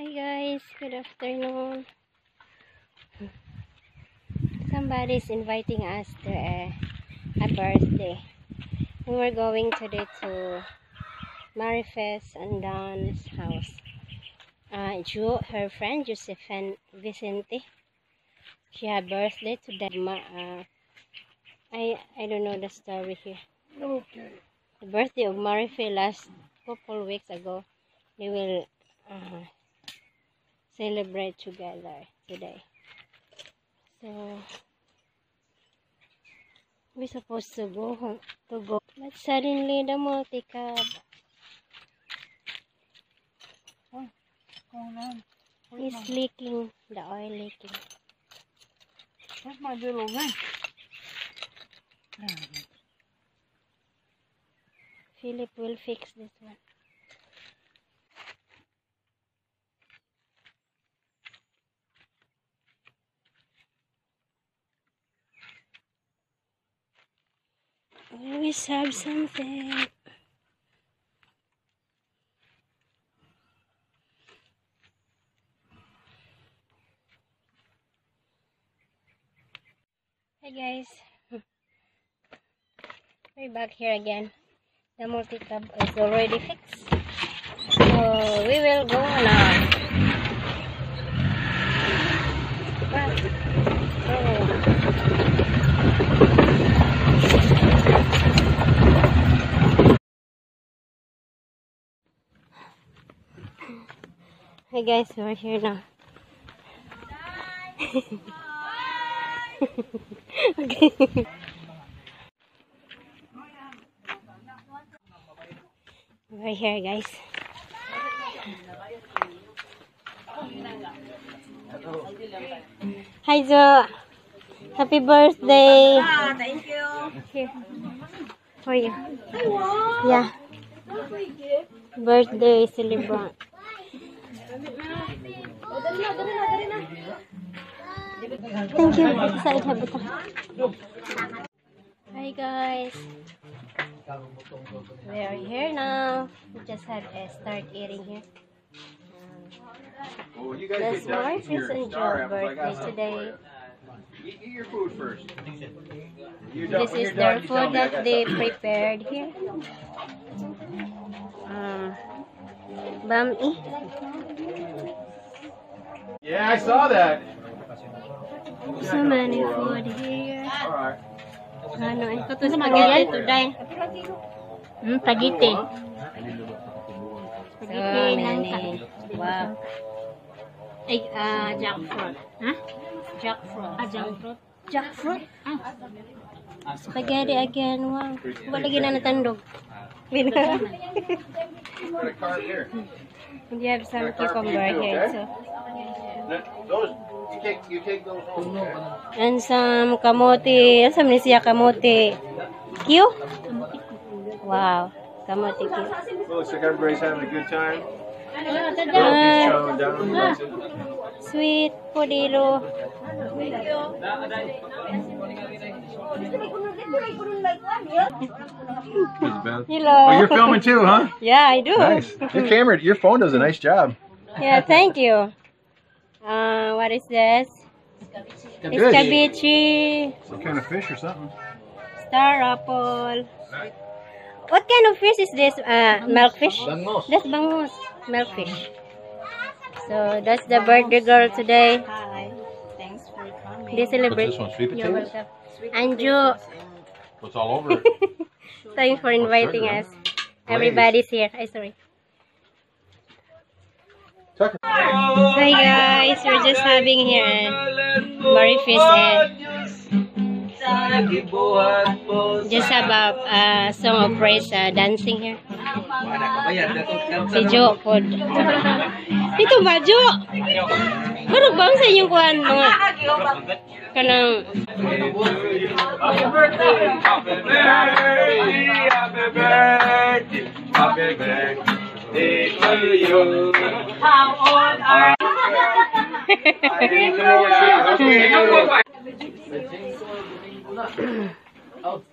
Hi guys, good afternoon. Somebody's inviting us to a birthday. We were going today to Marifes and Don's house. Her friend Josephine Vicente, she had birthday today. I don't know the story here. Okay. The birthday of Marife last couple weeks ago. They will celebrate together today. So we're supposed to go home but suddenly the multi-cab is leaking, the oil leaking. That's my little ring. Philip will fix this one. Always have something. Hey guys, we're back here again. The multi-cab is already fixed, so we will go now. Hey guys, we're here now. Okay. We're here guys. Hi Jo. Happy birthday. Thank you. Here. For you. Yeah. Birthday celebrant. Thank you. Hi guys. We are here now. We just had a start eating here. That's Marifes and Joe's birthday today. Eat your food first. This is their food that they prepared here. Bami. Yeah, I saw that. So many food here. Alright. Ano, ito to spaghetti today. Spaghetti. Spaghetti. Wow. Ay, jackfruit. Huh? Jackfruit. Jackfruit. Jackfruit? Spaghetti again. Wow. Wala lagi na natandog. Got a card here. We have some cucumber here. So. Those, you take those home. Okay? And some kamote. Some ni siya kamote. Q? Wow. Kamote Q. Well, looks like everybody's having a good time. Uh, Sweet potato. Hello. Oh, you're filming too, huh? Yeah, I do. Nice. Your phone does a nice job. Yeah, thank you. What is this? Escabeche. Some kind of fish or something. Star apple. What kind of fish is this? Milkfish? Bangus. That's bangus. Milkfish. So that's the birthday girl today. Hi. Thanks for coming. They celebrate. What's this one, sweet You're potatoes? welcome. Anju, What's all over it? thanks for inviting us. Everybody's here. Sorry. Tucker. Hi guys, we're just having here Marifes and just have a song of praise dancing here. Si Jo pod. Dito ba Jo? Pero bang sa inyong kuhan mga kanang Happy birthday! Happy birthday! Happy birthday to you! How old are you?